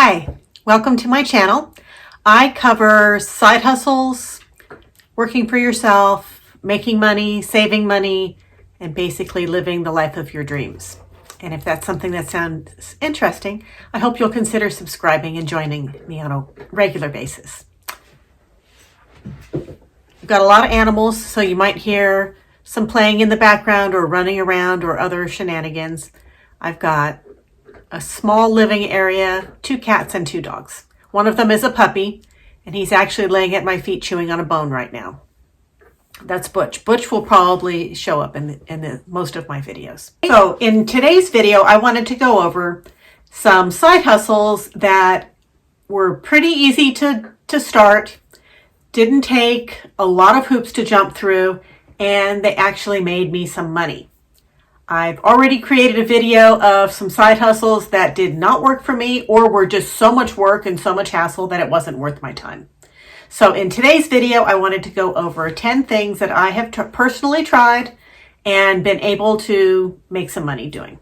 Hi, welcome to my channel. I cover side hustles, working for yourself, making money, saving money, and basically living the life of your dreams. And if that's something that sounds interesting, I hope you'll consider subscribing and joining me on a regular basis. I've got a lot of animals, so you might hear some playing in the background or running around or other shenanigans. I've got a small living area, 2 cats and 2 dogs. One of them is a puppy, and he's actually laying at my feet chewing on a bone right now. That's Butch. Butch will probably show up in most of my videos. So in today's video, I wanted to go over some side hustles that were pretty easy to start, didn't take a lot of hoops to jump through, and they actually made me some money. I've already created a video of some side hustles that did not work for me or were just so much work and so much hassle that it wasn't worth my time. So in today's video, I wanted to go over 10 things that I have personally tried and been able to make some money doing.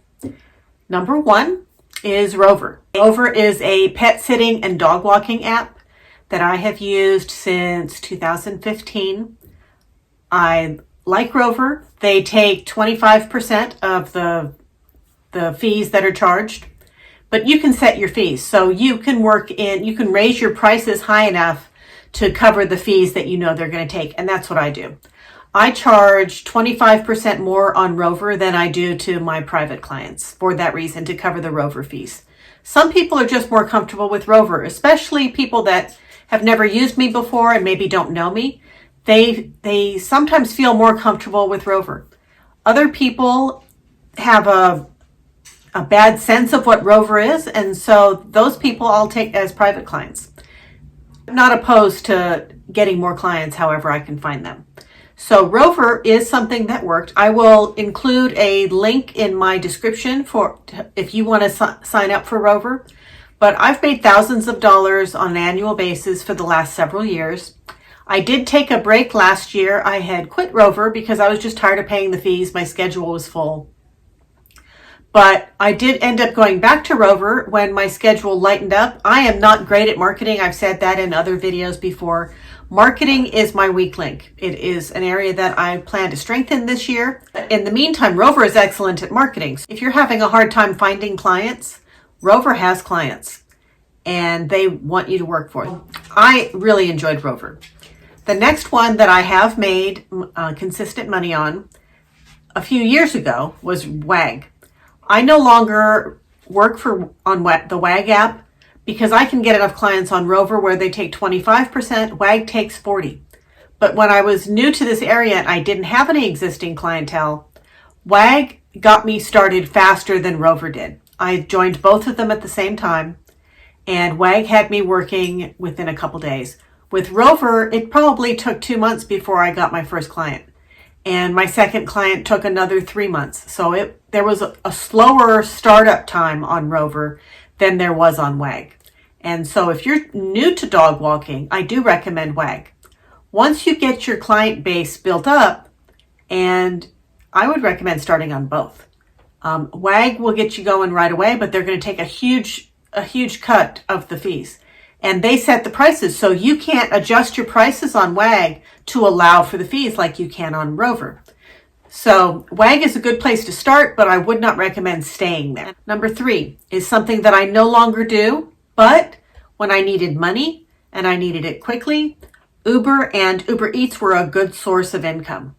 Number 1 is Rover. Rover is a pet sitting and dog walking app that I have used since 2015. I like Rover. They take 25% of the fees that are charged, but you can set your fees. So you can raise your prices high enough to cover the fees that you know they're going to take. And that's what I do. I charge 25% more on Rover than I do to my private clients for that reason, to cover the Rover fees. Some people are just more comfortable with Rover, especially people that have never used me before and maybe don't know me. They sometimes feel more comfortable with Rover. Other people have a bad sense of what Rover is, and so those people I'll take as private clients. I'm not opposed to getting more clients however I can find them. So Rover is something that worked. I will include a link in my description for if you want to sign up for Rover. But I've made thousands of dollars on an annual basis for the last several years. I did take a break last year. I had quit Rover because I was just tired of paying the fees. My schedule was full. But I did end up going back to Rover when my schedule lightened up. I am not great at marketing. I've said that in other videos before. Marketing is my weak link. It is an area that I plan to strengthen this year. In the meantime, Rover is excellent at marketing. If you're having a hard time finding clients, Rover has clients and they want you to work for them. I really enjoyed Rover. The next one that I have made consistent money on a few years ago was WAG. I no longer work on the WAG app because I can get enough clients on Rover where they take 25%, WAG takes 40%. But when I was new to this area and I didn't have any existing clientele, WAG got me started faster than Rover did. I joined both of them at the same time, and WAG had me working within a couple days. With Rover, it probably took 2 months before I got my first client. And my second client took another 3 months. So there was a slower startup time on Rover than there was on WAG. And so if you're new to dog walking, I do recommend WAG. Once you get your client base built up, and I would recommend starting on both. WAG will get you going right away, but they're going to take a huge cut of the fees. And they set the prices, so you can't adjust your prices on WAG to allow for the fees like you can on Rover. So WAG is a good place to start, but I would not recommend staying there. Number 3 is something that I no longer do, but when I needed money and I needed it quickly, Uber and Uber Eats were a good source of income.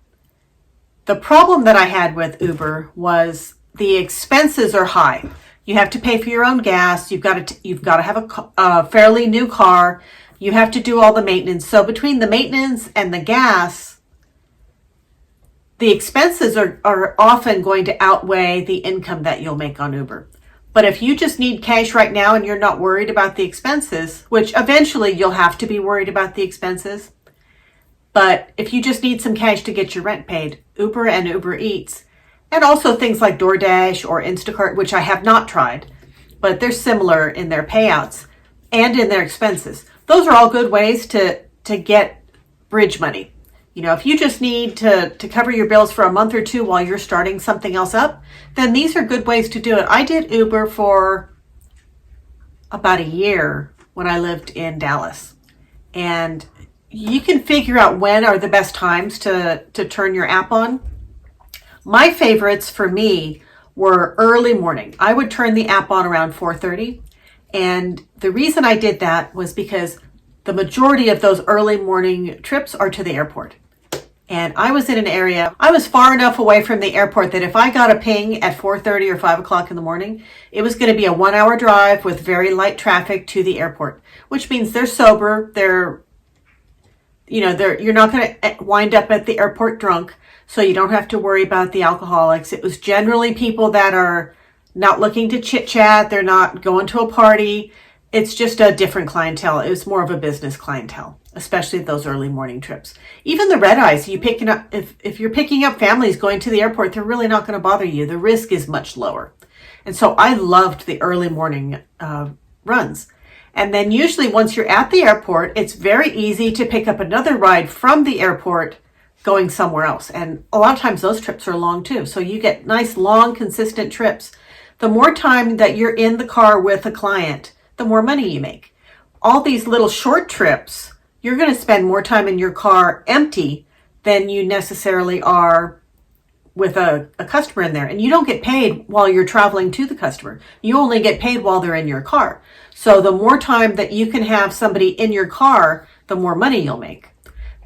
The problem that I had with Uber was the expenses are high. You have to pay for your own gas. You've got to have a fairly new car. You have to do all the maintenance. So between the maintenance and the gas, the expenses are often going to outweigh the income that you'll make on Uber. But if you just need cash right now and you're not worried about the expenses, which eventually you'll have to be worried about the expenses, but if you just need some cash to get your rent paid, Uber and Uber Eats, and also things like DoorDash or Instacart, which I have not tried, but they're similar in their payouts and in their expenses. Those are all good ways to get bridge money. You know, if you just need to cover your bills for a month or two while you're starting something else up, then these are good ways to do it. I did Uber for about a year when I lived in Dallas. And you can figure out when are the best times to turn your app on. My favorites for me were early morning. I would turn the app on around 4:30. And the reason I did that was because the majority of those early morning trips are to the airport. And I was in an area, I was far enough away from the airport that if I got a ping at 4:30 or 5 o'clock in the morning, it was going to be a 1 hour drive with very light traffic to the airport, which means they're sober. You're not going to wind up at the airport drunk, so you don't have to worry about the alcoholics. It was generally people that are not looking to chit chat. They're not going to a party. It's just a different clientele. It was more of a business clientele, especially those early morning trips. Even the red eyes, if you're picking up families going to the airport, they're really not going to bother you. The risk is much lower. And so I loved the early morning runs. And then usually once you're at the airport, it's very easy to pick up another ride from the airport going somewhere else. And a lot of times those trips are long too. So you get nice, long, consistent trips. The more time that you're in the car with a client, the more money you make. All these little short trips, you're going to spend more time in your car empty than you necessarily are with a customer in there. And you don't get paid while you're traveling to the customer. You only get paid while they're in your car. So the more time that you can have somebody in your car, the more money you'll make.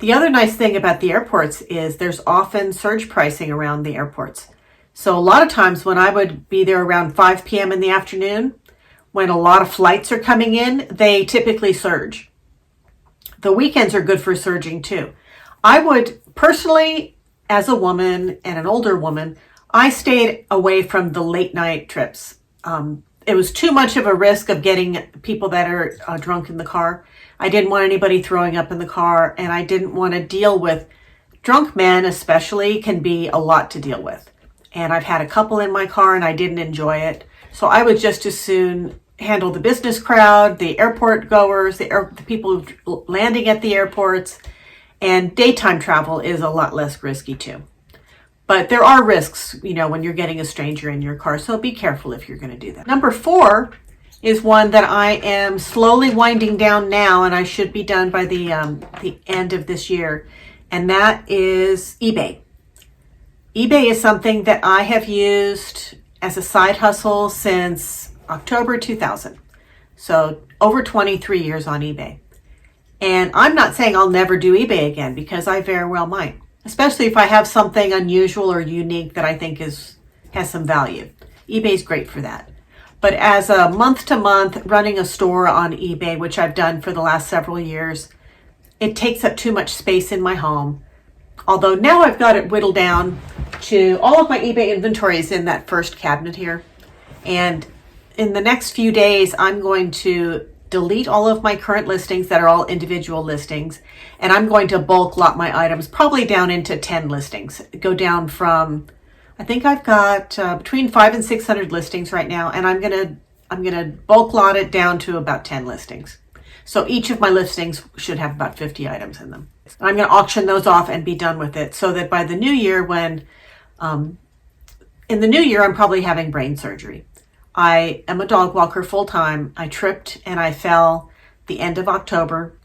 The other nice thing about the airports is there's often surge pricing around the airports. So a lot of times when I would be there around 5 p.m. in the afternoon, when a lot of flights are coming in, they typically surge. The weekends are good for surging too. I would personally, as a woman and an older woman, I stayed away from the late night trips. It was too much of a risk of getting people that are drunk in the car. I didn't want anybody throwing up in the car, and I didn't want to deal with drunk men, especially, can be a lot to deal with. And I've had a couple in my car and I didn't enjoy it. So I would just as soon handle the business crowd, the airport goers, the people landing at the airports, and daytime travel is a lot less risky too. But there are risks, when you're getting a stranger in your car, so be careful if you're going to do that. Number 4 is one that I am slowly winding down now, and I should be done by the end of this year, and that is eBay. eBay is something that I have used as a side hustle since October 2000. So over 23 years on eBay. And I'm not saying I'll never do eBay again, because I very well might, especially if I have something unusual or unique that I think has some value. eBay's great for that. But as a month-to-month running a store on eBay, which I've done for the last several years, it takes up too much space in my home. Although now I've got it whittled down to all of my eBay inventory is in that first cabinet here. And in the next few days, I'm going to delete all of my current listings that are all individual listings. And I'm going to bulk lot my items probably down into 10 listings. Go down from, I think I've got between 500 and 600 listings right now. And I'm gonna bulk lot it down to about 10 listings. So each of my listings should have about 50 items in them. I'm going to auction those off and be done with it, so that by the new year, in the new year, I'm probably having brain surgery. I am a dog walker full time. I tripped and I fell the end of October.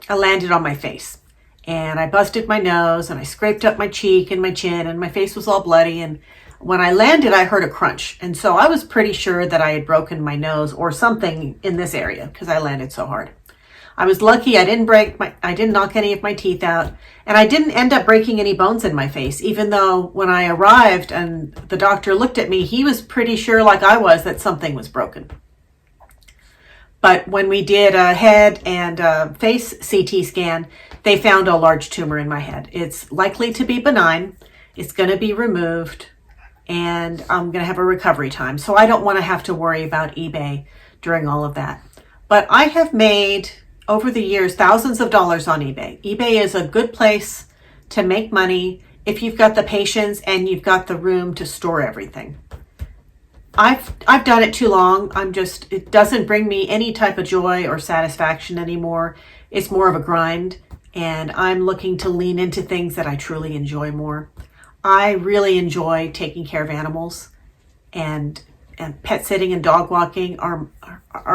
I landed on my face and I busted my nose and I scraped up my cheek and my chin and my face was all bloody. And when I landed, I heard a crunch. And so I was pretty sure that I had broken my nose or something in this area because I landed so hard. I was lucky I didn't knock any of my teeth out, and I didn't end up breaking any bones in my face, even though when I arrived and the doctor looked at me, he was pretty sure, like I was, that something was broken. But when we did a head and a face CT scan, they found a large tumor in my head. It's likely to be benign. It's going to be removed, and I'm going to have a recovery time. So I don't want to have to worry about eBay during all of that. But I have made, over the years, thousands of dollars on eBay. eBay is a good place to make money if you've got the patience and you've got the room to store everything. I've done it too long. It doesn't bring me any type of joy or satisfaction anymore. It's more of a grind, and I'm looking to lean into things that I truly enjoy more. I really enjoy taking care of animals, and and pet sitting and dog walking are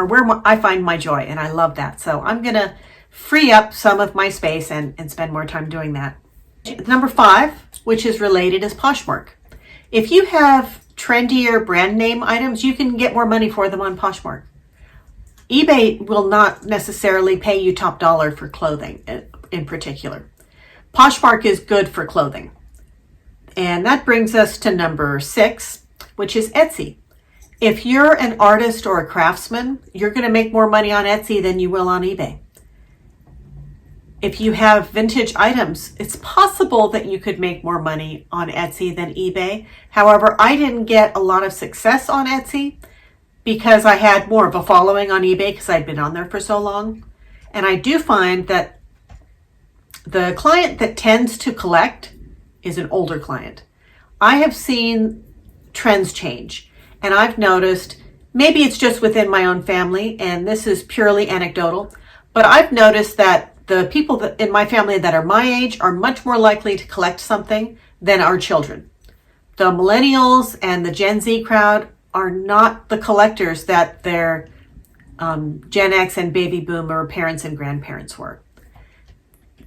where I find my joy, and I love that. So I'm going to free up some of my space and spend more time doing that. Number 5, which is related, is Poshmark. If you have trendier brand name items, you can get more money for them on Poshmark. eBay will not necessarily pay you top dollar for clothing in particular. Poshmark is good for clothing. And that brings us to number 6, which is Etsy. If you're an artist or a craftsman, you're going to make more money on Etsy than you will on eBay. If you have vintage items, it's possible that you could make more money on Etsy than eBay. However, I didn't get a lot of success on Etsy because I had more of a following on eBay because I'd been on there for so long. And I do find that the client that tends to collect is an older client. I have seen trends change, and I've noticed, maybe it's just within my own family, and this is purely anecdotal, but I've noticed that the people that in my family that are my age are much more likely to collect something than our children. The millennials and the Gen Z crowd are not the collectors that their Gen X and baby boomer parents and grandparents were.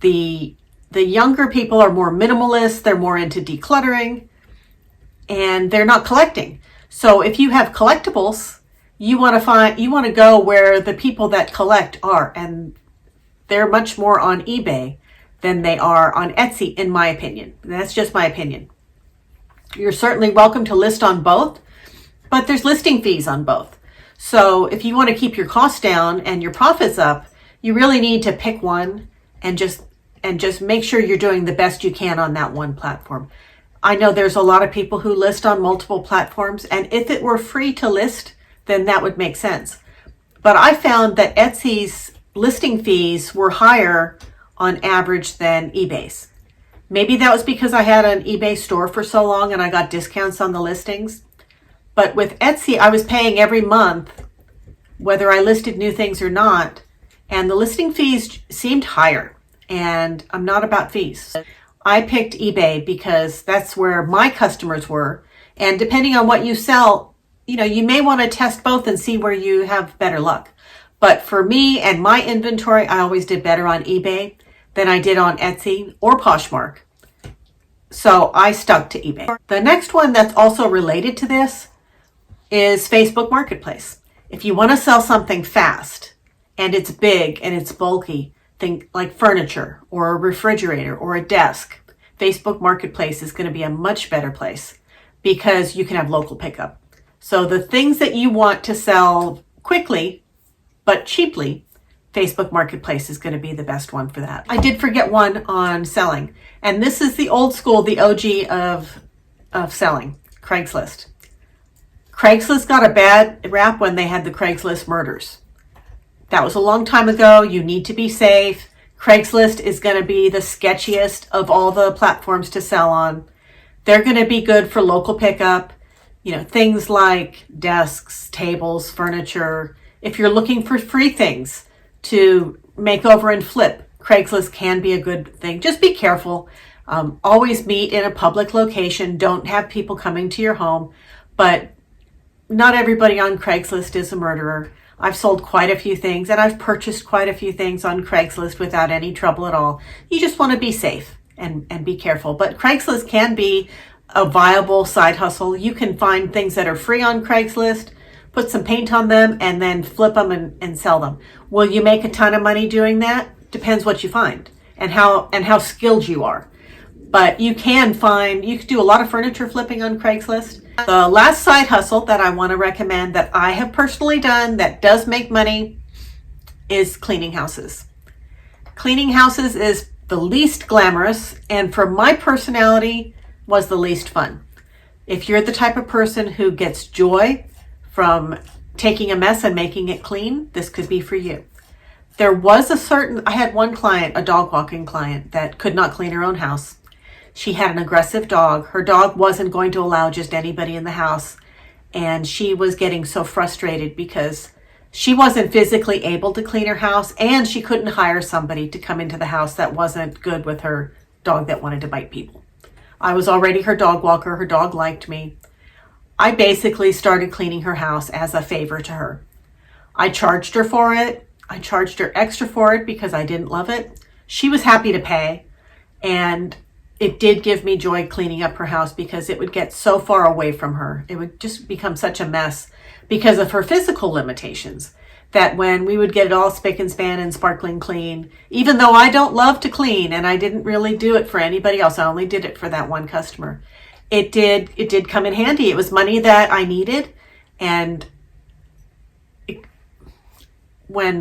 The younger people are more minimalist, they're more into decluttering, and they're not collecting. So if you have collectibles, you want to go where the people that collect are, and they're much more on eBay than they are on Etsy, in my opinion. That's just my opinion. You're certainly welcome to list on both, but there's listing fees on both. So if you want to keep your costs down and your profits up, you really need to pick one and just make sure you're doing the best you can on that one platform. I know there's a lot of people who list on multiple platforms, and if it were free to list, then that would make sense. But I found that Etsy's listing fees were higher on average than eBay's. Maybe that was because I had an eBay store for so long and I got discounts on the listings. But with Etsy, I was paying every month, whether I listed new things or not, and the listing fees seemed higher. And I'm not about fees. I picked eBay because that's where my customers were. And depending on what you sell, you may want to test both and see where you have better luck. But for me and my inventory, I always did better on eBay than I did on Etsy or Poshmark. So I stuck to eBay. The next one that's also related to this is Facebook Marketplace. If you want to sell something fast and it's big and it's bulky, think like furniture or a refrigerator or a desk, Facebook Marketplace is going to be a much better place because you can have local pickup. So the things that you want to sell quickly but cheaply, Facebook Marketplace is going to be the best one for that. I did forget one on selling, and this is the old school, the OG of selling, Craigslist. Craigslist got a bad rap when they had the Craigslist murders. That was a long time ago. You need to be safe. Craigslist is going to be the sketchiest of all the platforms to sell on. They're going to be good for local pickup, things like desks, tables, furniture. If you're looking for free things to make over and flip, Craigslist can be a good thing. Just be careful. Always meet in a public location. Don't have people coming to your home. But not everybody on Craigslist is a murderer. I've sold quite a few things, and I've purchased quite a few things on Craigslist without any trouble at all. You just want to be safe and be careful. But Craigslist can be a viable side hustle. You can find things that are free on Craigslist, put some paint on them, and then flip them and sell them. Will you make a ton of money doing that? Depends what you find and how skilled you are. But you can do a lot of furniture flipping on Craigslist. The last side hustle that I want to recommend that I have personally done that does make money is cleaning houses. Cleaning houses is the least glamorous, and for my personality was the least fun. If you're the type of person who gets joy from taking a mess and making it clean, this could be for you. I had one client, a dog walking client, that could not clean her own house. She had an aggressive dog. Her dog wasn't going to allow just anybody in the house. And she was getting so frustrated because she wasn't physically able to clean her house, and she couldn't hire somebody to come into the house that wasn't good with her dog that wanted to bite people. I was already her dog walker. Her dog liked me. I basically started cleaning her house as a favor to her. I charged her for it. I charged her extra for it because I didn't love it. She was happy to pay. And it did give me joy cleaning up her house because it would get so far away from her. It would just become such a mess because of her physical limitations that when we would get it all spick and span and sparkling clean, even though I don't love to clean and I didn't really do it for anybody else, I only did it for that one customer. It did come in handy. It was money that I needed. And when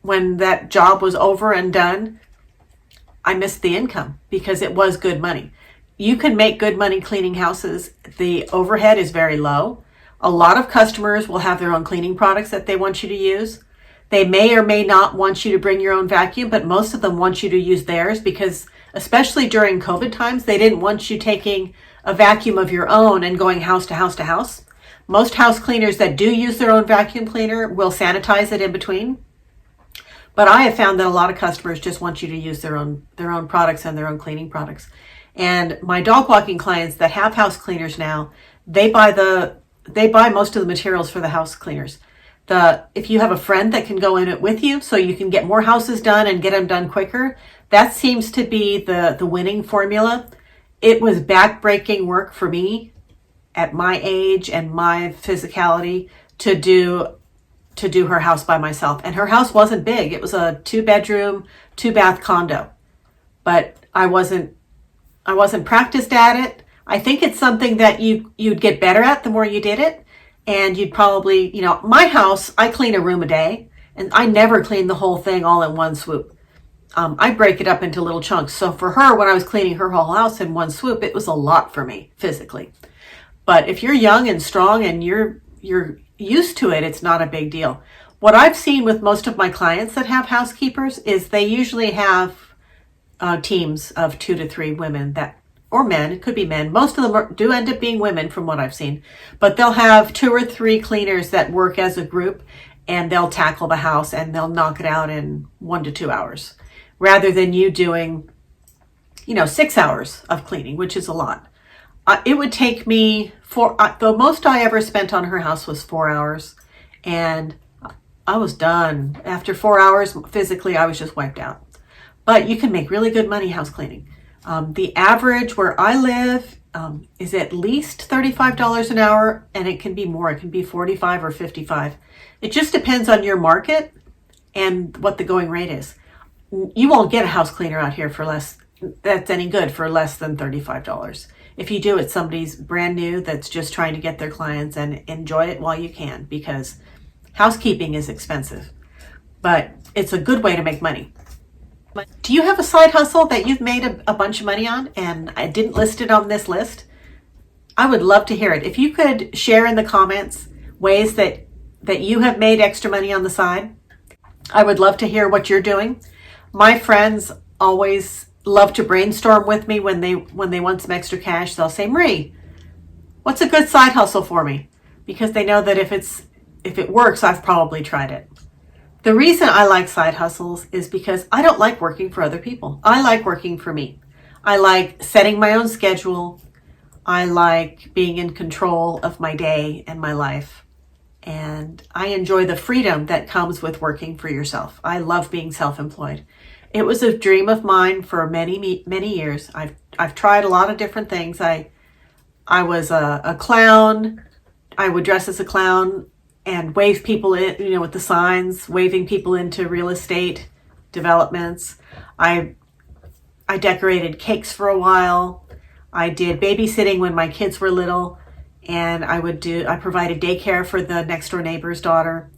that job was over and done, I missed the income because it was good money. You can make good money cleaning houses. The overhead is very low. A lot of customers will have their own cleaning products that they want you to use. They may or may not want you to bring your own vacuum, but most of them want you to use theirs because, especially during COVID times, they didn't want you taking a vacuum of your own and going house to house to house. Most house cleaners that do use their own vacuum cleaner will sanitize it in between. But I have found that a lot of customers just want you to use their own products and their own cleaning products. And my dog walking clients that have house cleaners now, they buy most of the materials for the house cleaners. If you have a friend that can go in it with you so you can get more houses done and get them done quicker, that seems to be the winning formula. It was backbreaking work for me at my age and my physicality to do her house by myself. And her house wasn't big. It was a 2-bedroom, 2-bath condo. But I wasn't practiced at it. I think it's something that you'd get better at the more you did it. And you'd probably, my house, I clean a room a day, and I never clean the whole thing all in one swoop. I break it up into little chunks. So for her, when I was cleaning her whole house in one swoop, it was a lot for me physically. But if you're young and strong and you're used to it, it's not a big deal. What I've seen with most of my clients that have housekeepers is they usually have teams of 2 to 3 women or men. It could be men. Most of them do end up being women from what I've seen, but they'll have 2 or 3 cleaners that work as a group, and they'll tackle the house and they'll knock it out in 1 to 2 hours rather than you doing 6 hours of cleaning, which is a lot. It would take me the most I ever spent on her house was 4 hours, and I was done. After 4 hours, physically, I was just wiped out. But you can make really good money house cleaning. The average where I live is at least $35 an hour, and it can be more. It can be $45 or $55. It just depends on your market and what the going rate is. You won't get a house cleaner out here for less than $35. If you do it, somebody's brand new that's just trying to get their clients, and enjoy it while you can, because housekeeping is expensive, but it's a good way to make money. Do you have a side hustle that you've made a bunch of money on and I didn't list it on this list? I would love to hear it. If you could share in the comments ways that you have made extra money on the side, I would love to hear what you're doing. My friends always love to brainstorm with me when they want some extra cash. They'll say, Marie, what's a good side hustle for me? Because they know that if it works, I've probably tried it. The reason I like side hustles is because I don't like working for other people. I like working for me. I like setting my own schedule. I like being in control of my day and my life. And I enjoy the freedom that comes with working for yourself. I love being self-employed. It was a dream of mine for many, many years. I've tried a lot of different things. I was a clown. I would dress as a clown and wave people in, with the signs, waving people into real estate developments. I decorated cakes for a while. I did babysitting when my kids were little, and I provided daycare for the next door neighbor's daughter.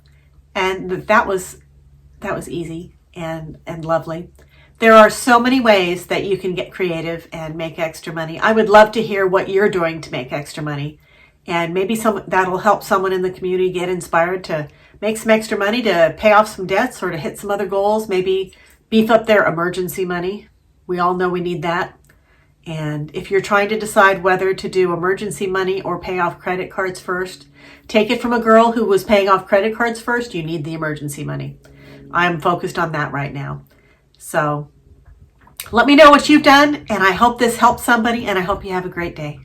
And that was easy and lovely. There are so many ways that you can get creative and make extra money. I would love to hear what you're doing to make extra money. And maybe that'll help someone in the community get inspired to make some extra money to pay off some debts or to hit some other goals, maybe beef up their emergency money. We all know we need that. And if you're trying to decide whether to do emergency money or pay off credit cards first, take it from a girl who was paying off credit cards first. You need the emergency money. I'm focused on that right now. So let me know what you've done, and I hope this helps somebody, and I hope you have a great day.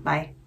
Bye. Bye.